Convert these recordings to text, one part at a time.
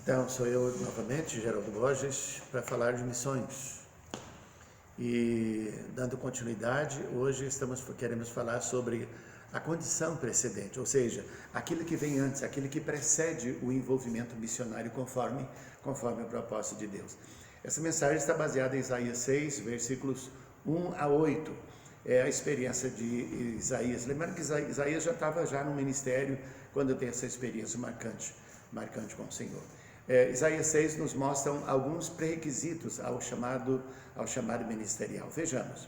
Então, sou eu novamente, Geraldo Borges, para falar de missões. E, dando continuidade, hoje queremos falar sobre a condição precedente, ou seja, aquilo que vem antes, aquilo que precede o envolvimento missionário conforme o propósito de Deus. Essa mensagem está baseada em Isaías 6, versículos 1 a 8. É a experiência de Isaías. Lembrando que Isaías já estava no ministério quando tem essa experiência marcante com o Senhor. Isaías 6 nos mostra alguns pré-requisitos ao chamado ministerial. Vejamos.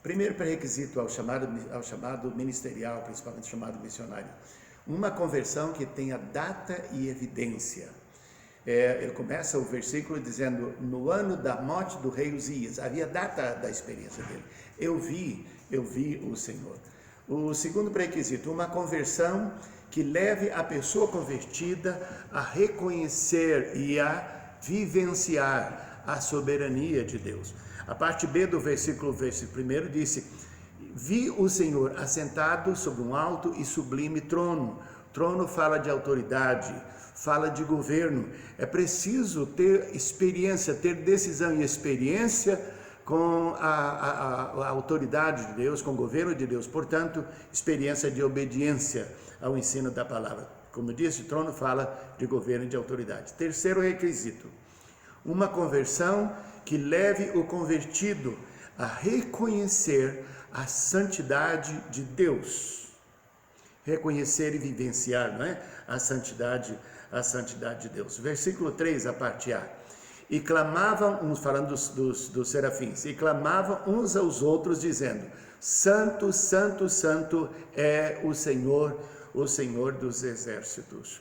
Primeiro pré-requisito ao chamado ministerial, principalmente chamado missionário: uma conversão que tenha data e evidência. Ele começa o versículo dizendo: no ano da morte do rei Uzias, havia data da experiência dele. Eu vi o Senhor. O segundo pré-requisito: uma conversão que leve a pessoa convertida a reconhecer e a vivenciar a soberania de Deus. A parte B do versículo 1 disse: vi o Senhor assentado sobre um alto e sublime trono. Trono fala de autoridade, fala de governo. É preciso ter experiência, ter decisão e experiência com a autoridade de Deus, com o governo de Deus. Portanto, experiência de obediência ao ensino da palavra. Como disse, o trono fala de governo e de autoridade. Terceiro requisito: uma conversão que leve o convertido a reconhecer a santidade de Deus. Reconhecer e vivenciar, não é? A santidade de Deus. Versículo 3, a parte A. E clamavam, falando dos serafins, e clamavam uns aos outros, dizendo: Santo, Santo, Santo é o Senhor dos exércitos.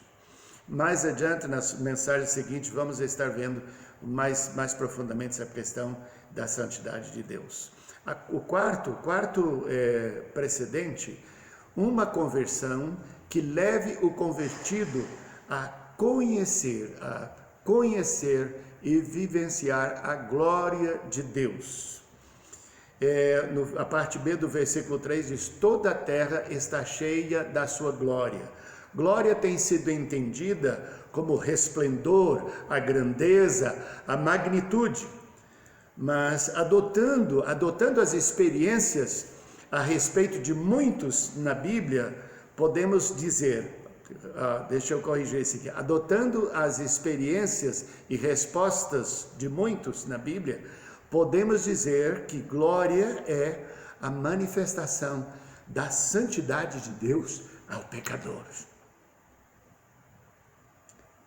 Mais adiante, nas mensagens seguintes, vamos estar vendo mais profundamente essa questão da santidade de Deus. O quarto precedente: uma conversão que leve o convertido a conhecer e vivenciar a glória de Deus. A parte B do versículo 3 diz: toda a terra está cheia da sua glória. Glória tem sido entendida como resplendor, a grandeza, a magnitude. Mas adotando as experiências a respeito de muitos na Bíblia, podemos dizer, deixa eu corrigir isso aqui, adotando as experiências e respostas de muitos na Bíblia, podemos dizer que glória é a manifestação da santidade de Deus ao pecador.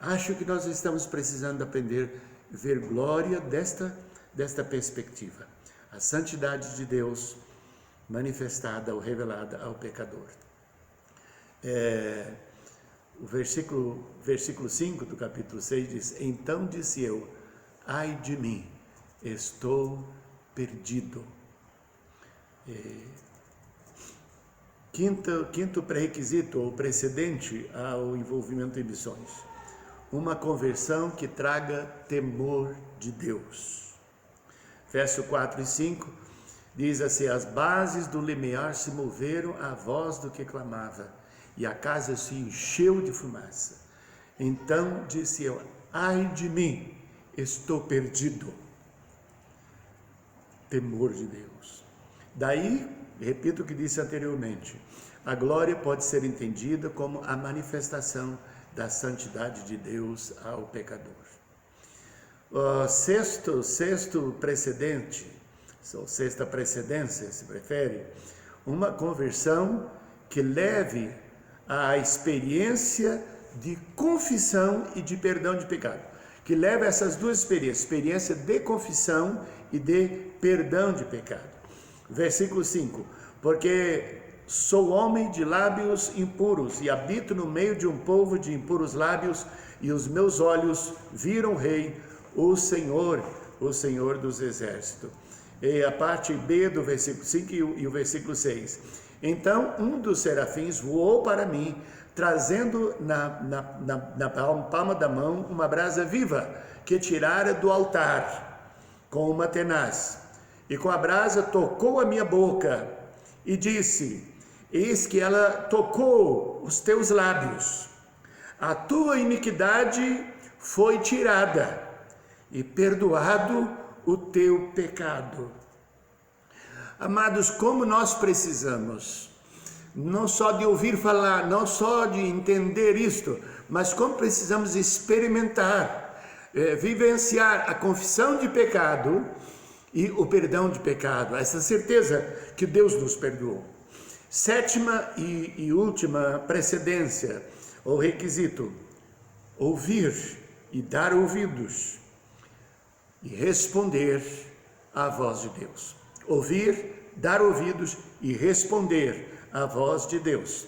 Acho que nós estamos precisando aprender a ver glória desta perspectiva. A santidade de Deus manifestada ou revelada ao pecador. O versículo 5 do capítulo 6 diz: então disse eu, ai de mim, estou perdido. Quinto pré-requisito ou precedente ao envolvimento em missões: uma conversão que traga temor de Deus. Verso 4 e 5 diz assim: as bases do limiar se moveram à voz do que clamava, e a casa se encheu de fumaça. Então disse eu, ai de mim, estou perdido. Temor de Deus. Daí, repito o que disse anteriormente, a glória pode ser entendida como a manifestação da santidade de Deus ao pecador. Sexto precedente, ou sexta precedência, se prefere, uma conversão que leve à experiência de confissão e de perdão de pecado. Que leve a essas duas experiência de confissão e de perdão de pecado. Versículo 5: porque sou homem de lábios impuros e habito no meio de um povo de impuros lábios, e os meus olhos viram o Rei, o Senhor dos exércitos. E a parte B do versículo 5 e o versículo 6. Então um dos serafins voou para mim, trazendo na palma da mão uma brasa viva, que tirara do altar com uma tenaz. E com a brasa tocou a minha boca e disse: eis que ela tocou os teus lábios. A tua iniquidade foi tirada e perdoado o teu pecado. Amados, como nós precisamos, não só de ouvir falar, não só de entender isto, mas como precisamos experimentar, vivenciar a confissão de pecado e o perdão de pecado, essa certeza que Deus nos perdoou. Sétima e última precedência, ou requisito: ouvir e dar ouvidos e responder à voz de Deus. Ouvir, dar ouvidos e responder à voz de Deus.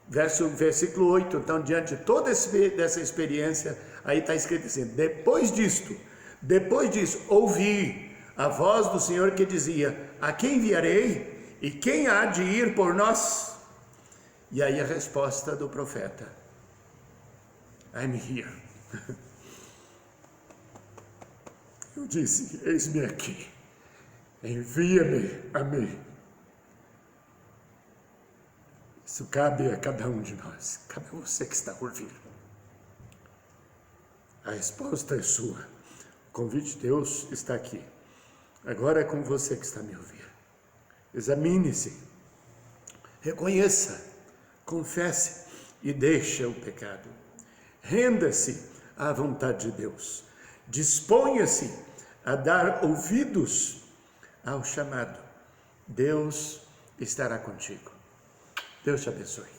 Versículo 8, então, diante de toda dessa experiência, aí está escrito assim: depois disso, ouvi a voz do Senhor que dizia: a quem enviarei? E quem há de ir por nós? E aí a resposta do profeta: I'm here. Eu disse: eis-me aqui, envia-me a mim. Isso cabe a cada um de nós, cabe a você que está a ouvir. A resposta é sua. O convite de Deus está aqui. Agora é com você que está a me ouvir. Examine-se, reconheça, confesse e deixe o pecado. Renda-se à vontade de Deus. Disponha-se a dar ouvidos ao chamado. Deus estará contigo. Deus te abençoe.